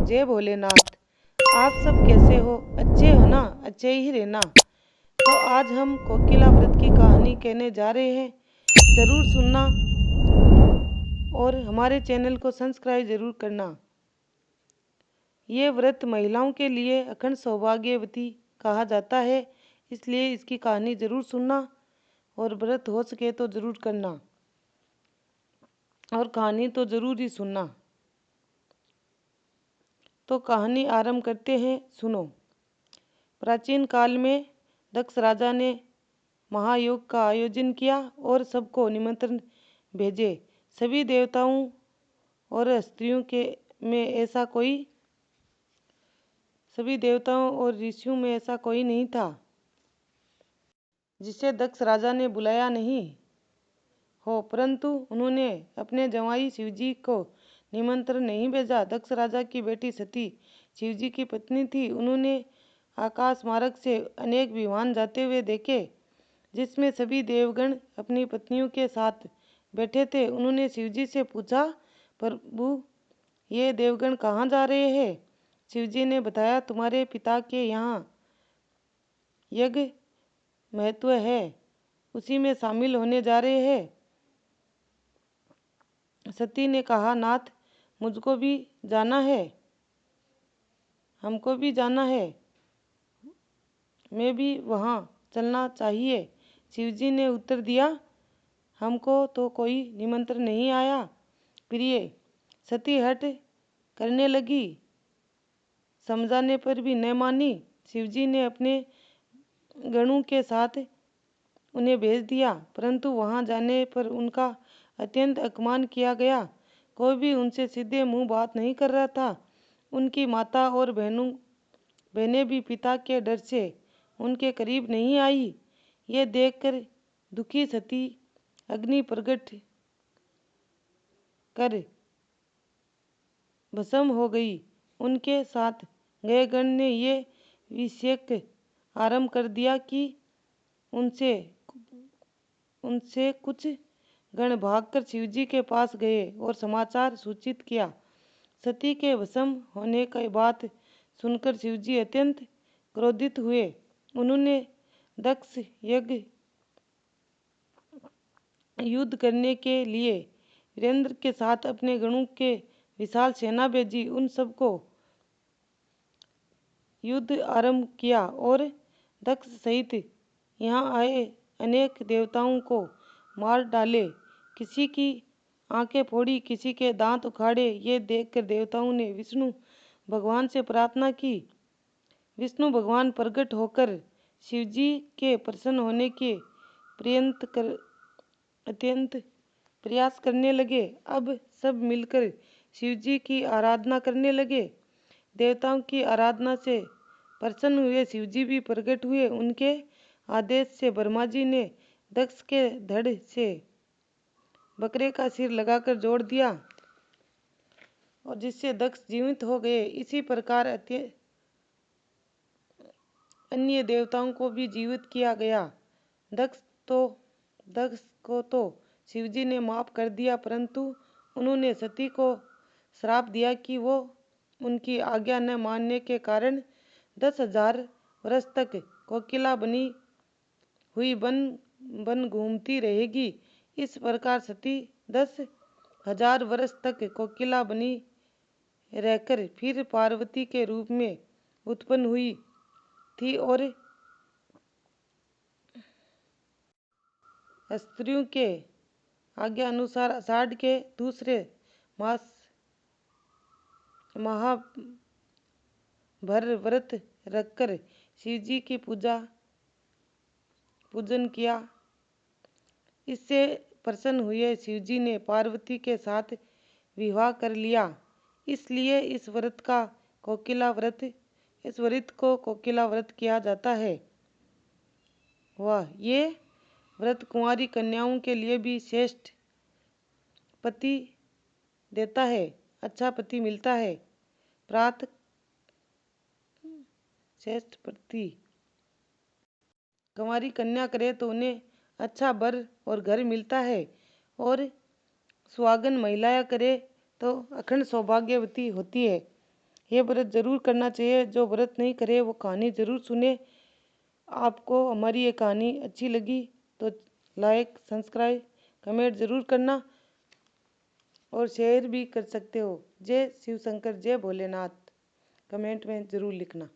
जय भोलेनाथ। आप सब कैसे हो? अच्छे हो ना? अच्छे ही रहना। तो आज हम कोकिला व्रत की कहानी कहने जा रहे हैं, ज़रूर सुनना और हमारे चैनल को सब्सक्राइब ज़रूर करना। ये व्रत महिलाओं के लिए अखंड सौभाग्यवती कहा जाता है, इसलिए इसकी कहानी ज़रूर सुनना और व्रत हो सके तो ज़रूर करना और कहानी तो ज़रूर ही सुनना। तो कहानी आरंभ करते हैं, सुनो। प्राचीन काल में दक्ष राजा ने महायोग का आयोजन किया और सबको निमंत्रण भेजे। सभी देवताओं और स्त्रियों के में ऐसा कोई सभी देवताओं और ऋषियों में ऐसा कोई नहीं था जिसे दक्ष राजा ने बुलाया नहीं हो, परंतु उन्होंने अपने जवाई शिवजी को निमंत्रण नहीं भेजा। दक्ष राजा की बेटी सती शिवजी की पत्नी थी। उन्होंने आकाश मार्ग से अनेक विमान जाते हुए देखे, जिसमें सभी देवगण अपनी पत्नियों के साथ बैठे थे। उन्होंने शिवजी से पूछा, प्रभु, ये देवगण कहाँ जा रहे हैं? शिवजी ने बताया, तुम्हारे पिता के यहाँ यज्ञ महत्व है, उसी में शामिल होने जा रहे हैं। सती ने कहा, नाथ, मुझको भी जाना है, हमको भी जाना है, मैं भी वहाँ चलना चाहिए। शिवजी ने उत्तर दिया, हमको तो कोई निमंत्रण नहीं आया प्रिय। सती हट करने लगी, समझाने पर भी न मानी। शिवजी ने अपने गणों के साथ उन्हें भेज दिया, परंतु वहां जाने पर उनका अत्यंत अपमान किया गया। कोई भी उनसे सीधे मुंह बात नहीं कर रहा था। उनकी माता और बहनें भी पिता के डर से उनके करीब नहीं आई। ये देखकर दुखी सती अग्नि प्रकट कर भस्म हो गई। उनके साथ गए गण ने ये विषेक आरंभ कर दिया कि उनसे कुछ गण भागकर शिवजी के पास गए और समाचार सूचित किया। सती के भस्म होने की बात सुनकर शिवजी अत्यंत क्रोधित हुए। उन्होंने दक्ष यज्ञ युद्ध करने के लिए वीरेंद्र के साथ अपने गणों के विशाल सेना भेजी। उन सबको युद्ध आरंभ किया और दक्ष सहित यहाँ आए अनेक देवताओं को मार डाले। किसी की आंखें फोड़ी, किसी के दांत उखाड़े। ये देखकर देवताओं ने विष्णु भगवान से प्रार्थना की। विष्णु भगवान प्रकट होकर शिवजी के प्रसन्न होने के अत्यंत प्रयास करने लगे। अब सब मिलकर शिवजी की आराधना करने लगे। देवताओं की आराधना से प्रसन्न हुए शिवजी भी प्रकट हुए। उनके आदेश से ब्रह्मा जी ने दक्ष के धड़ से बकरे का सिर लगाकर जोड़ दिया और जिससे दक्ष जीवित हो गए। इसी प्रकार अन्य देवताओं को भी जीवित किया गया। दक्ष को तो शिवजी ने माफ कर दिया, परंतु उन्होंने सती को श्राप दिया कि वो उनकी आज्ञा न मानने के कारण 10,000 वर्ष तक कोकिला बनी हुई बन घूमती रहेगी। इस प्रकार सती 10,000 वर्ष तक कोकिला बनी रहकर फिर पार्वती के रूप में उत्पन्न हुई थी और स्त्रियों के आज्ञा अनुसार आषाढ़ के दूसरे मास माह भर व्रत रखकर शिवजी की पूजन किया। इससे प्रसन्न हुए शिवजी ने पार्वती के साथ विवाह कर लिया। इसलिए इस व्रत को कोकिला व्रत किया जाता है। ये व्रत कुंवारी कन्याओं के लिए भी श्रेष्ठ पति देता है, अच्छा पति मिलता है। श्रेष्ठ पति कुंवारी कन्या करे तो उन्हें अच्छा वर और घर मिलता है, और सुहागन महिलाएं करे तो अखंड सौभाग्यवती होती है। ये व्रत जरूर करना चाहिए। जो व्रत नहीं करे वो कहानी ज़रूर सुने। आपको हमारी ये कहानी अच्छी लगी तो लाइक, सब्सक्राइब, कमेंट ज़रूर करना और शेयर भी कर सकते हो। जय शिव शंकर, जय भोलेनाथ कमेंट में ज़रूर लिखना।